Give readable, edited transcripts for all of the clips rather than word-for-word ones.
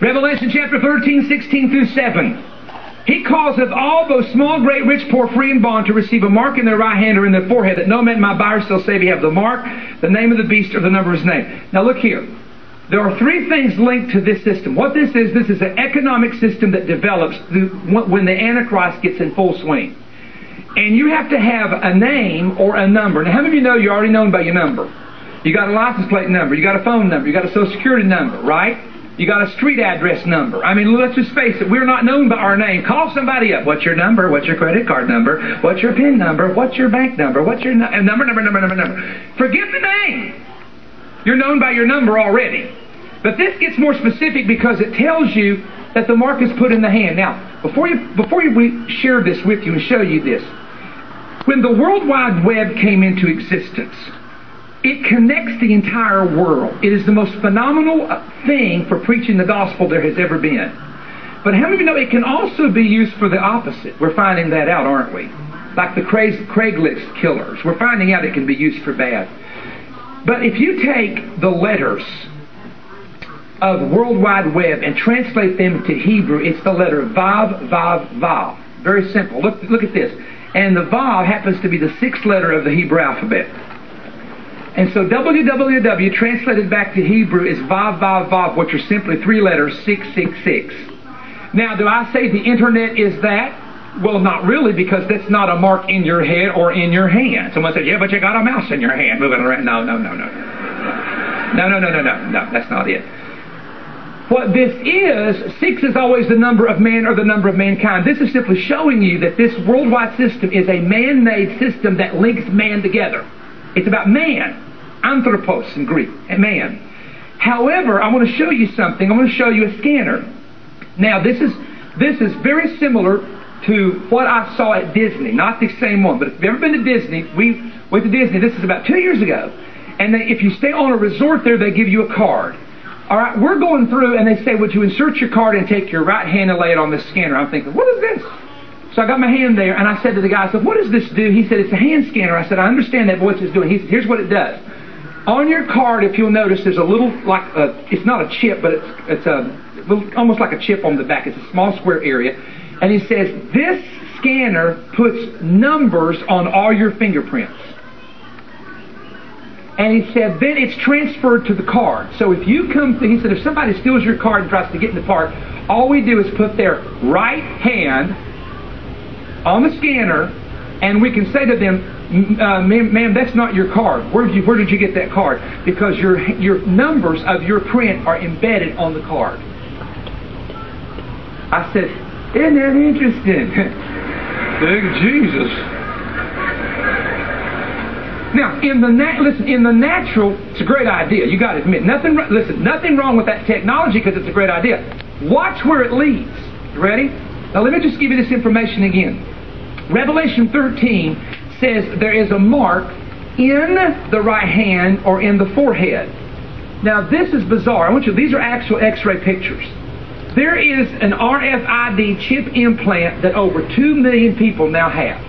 Revelation chapter 13, 16 through 7. He causeth all, both small, great, rich, poor, free, and bond, to receive a mark in their right hand or in their forehead, that no man might buy or sell, save he have the mark, the name of the beast, or the number of his name. Now look here. There are three things linked to this system. What this is an economic system that develops when the Antichrist gets in full swing. And you have to have a name or a number. Now, how many of you know you're already known by your number? You got a license plate number, you got a phone number, you got a social security number, right? You got a street address number. I mean, let's just face it, we're not known by our name. Call somebody up. What's your number? What's your credit card number? What's your PIN number? What's your bank number? What's your number? Forget the name. You're known by your number already. But this gets more specific because it tells you that the mark is put in the hand. Now, before we share this with you and show you this, when the World Wide Web came into existence, it connects the entire world. It is the most phenomenal thing for preaching the gospel there has ever been. But how many of you know it can also be used for the opposite? We're finding that out, aren't we? Like the Craigslist killers. We're finding out it can be used for bad. But if you take the letters of World Wide Web and translate them to Hebrew, it's the letter Vav, Vav, Vav. Very simple. Look at this. And the Vav happens to be the sixth letter of the Hebrew alphabet. And so www translated back to Hebrew is Vav, Vav, Vav, which are simply three letters, 666. Now, do I say the internet is that? Well, not really, because that's not a mark in your head or in your hand. Someone said, yeah, but you got a mouse in your hand moving around. No, that's not it. What this is, 6 is always the number of man or the number of mankind. This is simply showing you that this worldwide system is a man-made system that links man together. It's about man, anthropos in Greek, and man. However, I want to show you something. I want to show you a scanner. Now, this is very similar to what I saw at Disney. Not the same one, but if you've ever been to Disney, we went to Disney. This is about 2 years ago. And if you stay on a resort there, they give you a card. All right, we're going through, and they say, would you insert your card and take your right hand and lay it on this scanner? I'm thinking, what is this? So I got my hand there, and I said to the guy, I said, what does this do? He said, it's a hand scanner. I said, I understand that, but what's this doing? He said, here's what it does. On your card, if you'll notice, there's a little, it's not a chip, but it's a little, almost like a chip on the back. It's a small square area. And he says, this scanner puts numbers on all your fingerprints. And he said, then it's transferred to the card. So if you come to, he said, if somebody steals your card and tries to get in the card, all we do is put their right hand on the scanner, and we can say to them, ma'am, that's not your card. Where did you get that card? Because your numbers of your print are embedded on the card. I said, isn't that interesting? Thank Jesus. Now, in the natural, it's a great idea. You got to admit, nothing wrong with that technology because it's a great idea. Watch where it leads. You ready? Now, let me just give you this information again. Revelation 13 says there is a mark in the right hand or in the forehead. Now, this is bizarre. These are actual X-ray pictures. There is an RFID chip implant that over 2 million people now have.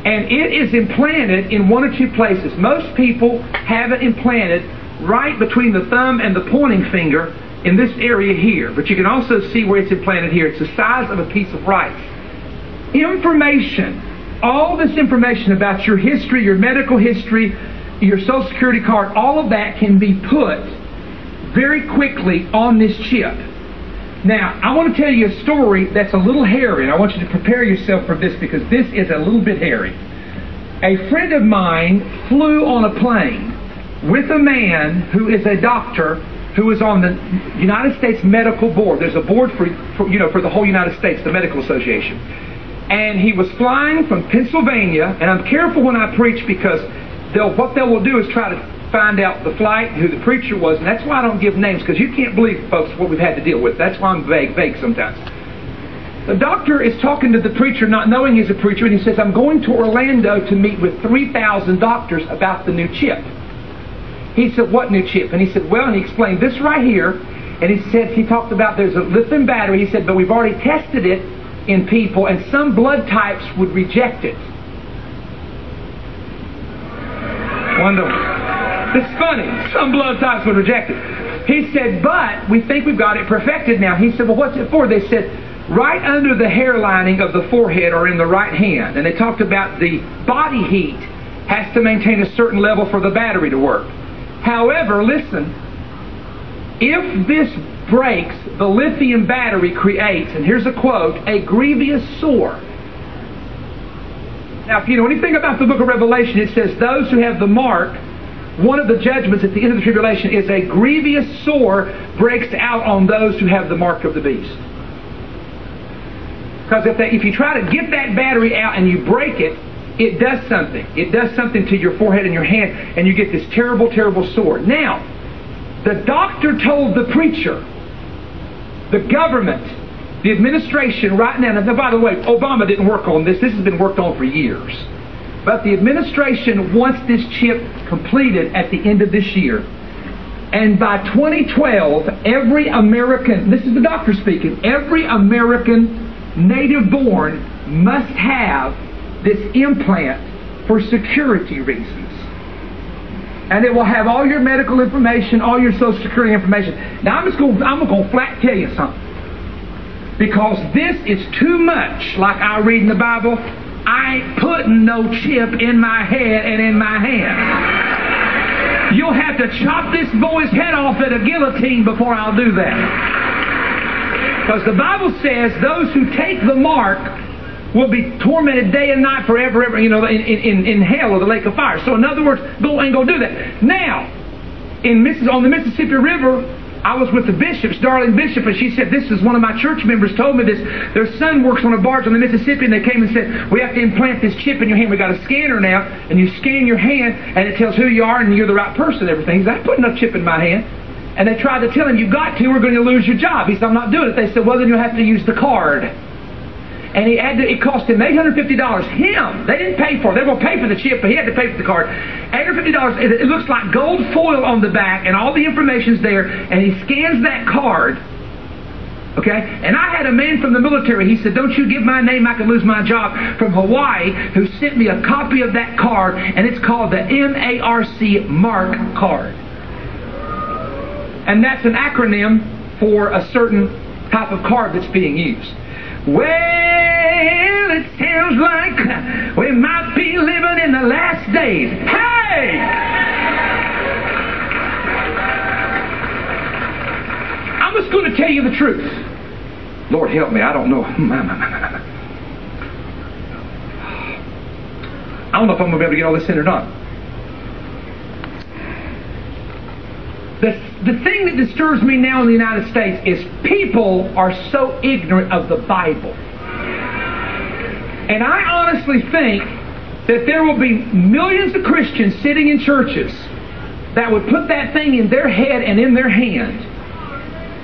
And it is implanted in one or two places. Most people have it implanted right between the thumb and the pointing finger in this area here. But you can also see where it's implanted here. It's the size of a piece of rice. Information, all this information about your history, your medical history, your Social Security card, all of that can be put very quickly on this chip. Now, I want to tell you a story that's a little hairy, and I want you to prepare yourself for this because this is a little bit hairy. A friend of mine flew on a plane with a man who is a doctor who is on the United States Medical Board. There's a board for the whole United States, the Medical Association. And he was flying from Pennsylvania, and I'm careful when I preach because what they will do is try to find out the flight, who the preacher was, and that's why I don't give names, because you can't believe, folks, what we've had to deal with. That's why I'm vague sometimes. The doctor is talking to the preacher, not knowing he's a preacher, and he says, I'm going to Orlando to meet with 3,000 doctors about the new chip. He said, what new chip? And he said, well, and he explained this right here, and he talked about there's a lithium battery. He said, but we've already tested it in people, and some blood types would reject it. Wonderful. It's funny. Some blood types would reject it. He said, but we think we've got it perfected now. He said, well, what's it for? They said, right under the hair lining of the forehead or in the right hand. And they talked about the body heat has to maintain a certain level for the battery to work. However, listen, if this breaks, the lithium battery creates, and here's a quote, a grievous sore. Now, if you know anything about the book of Revelation, it says those who have the mark, one of the judgments at the end of the tribulation is a grievous sore breaks out on those who have the mark of the beast. Because if you try to get that battery out and you break it, it does something. It does something to your forehead and your hand, and you get this terrible, terrible sore. Now, the doctor told the preacher, the government, the administration right now, and by the way, Obama didn't work on this. This has been worked on for years. But the administration wants this chip completed at the end of this year. And by 2012, every American, this is the doctor speaking, every American native born must have this implant for security reasons. And it will have all your medical information, all your Social Security information. Now I'm going to flat tell you something. Because this is too much like I read in the Bible. I ain't putting no chip in my head and in my hand. You'll have to chop this boy's head off at a guillotine before I'll do that. Because the Bible says those who take the mark will be tormented day and night forever, ever, in hell or the lake of fire. So in other words, go do that. Now, on the Mississippi River, I was with the bishops, Darling Bishop, and she said, this is one of my church members told me this. Their son works on a barge on the Mississippi, and they came and said, we have to implant this chip in your hand. We got a scanner now, and you scan your hand, and it tells who you are, and you're the right person and everything. He said, I put no chip in my hand. And they tried to tell him, you got to, we're going to lose your job. He said, I'm not doing it. They said, well, then you'll have to use the card. And it cost him $850. Him. They didn't pay for it. They were going to pay for the chip, but he had to pay for the card. $850. It looks like gold foil on the back, and all the information's there, and he scans that card. Okay? And I had a man from the military, he said, don't you give my name, I could lose my job, from Hawaii, who sent me a copy of that card, and it's called the MARC card. And that's an acronym for a certain type of card that's being used. Well, it sounds like we might be living in the last days. Hey! I'm just going to tell you the truth. Lord help me, I don't know. I don't know if I'm going to be able to get all this in or not. The thing that disturbs me now in the United States is people are so ignorant of the Bible. And I honestly think that there will be millions of Christians sitting in churches that would put that thing in their head and in their hand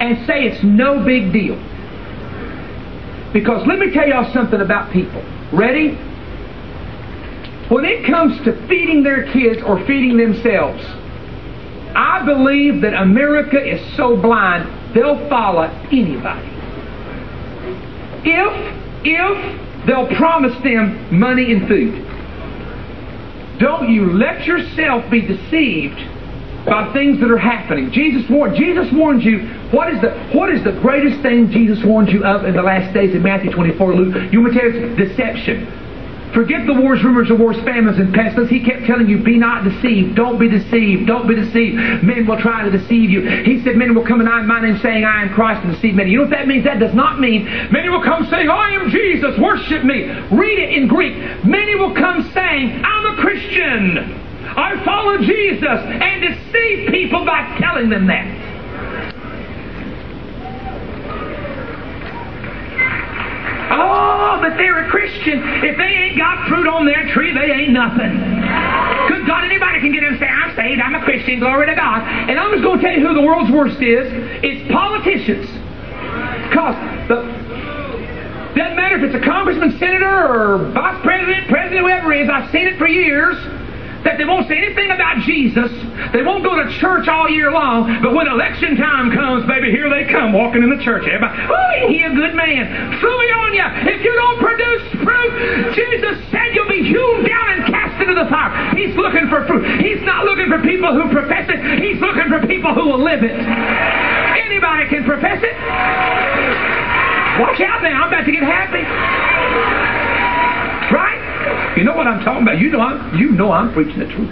and say it's no big deal. Because let me tell y'all something about people. Ready? When it comes to feeding their kids or feeding themselves, I believe that America is so blind, they'll follow anybody. If they'll promise them money and food. Don't you let yourself be deceived by things that are happening. Jesus warned you. What is the greatest thing Jesus warned you of in the last days in Matthew 24, Luke? You want me to tell you? Deception. Forget the wars, rumors of wars, famines, and pestilence. He kept telling you, be not deceived. Don't be deceived. Don't be deceived. Men will try to deceive you. He said, many will come in my name saying, I am Christ, and deceive many. You know what that means? That does not mean many will come saying, I am Jesus, worship me. Read it in Greek. Many will come saying, I'm a Christian. I follow Jesus, and deceive people by telling them that. Oh, but they're a Christian. If they ain't got fruit on their tree, they ain't nothing. Good God, anybody can get in and say, I'm saved, I'm a Christian, glory to God. And I'm just going to tell you who the world's worst is. It's politicians. Because doesn't matter if it's a congressman, senator, or vice president, whoever it is, I've seen it for years, that they won't say anything about Jesus. They won't go to church all year long, but when election time comes, baby, here they come walking in the church. Everybody, oh, he a good man. Fully on you. If you don't produce fruit, Jesus said you'll be hewn down and cast into the the fire. He's looking for fruit. He's not looking for people who profess it. He's looking for people who will live it. Anybody can profess it. Watch out now. I'm about to get happy. Right? You know what I'm talking about. You know I'm preaching the truth.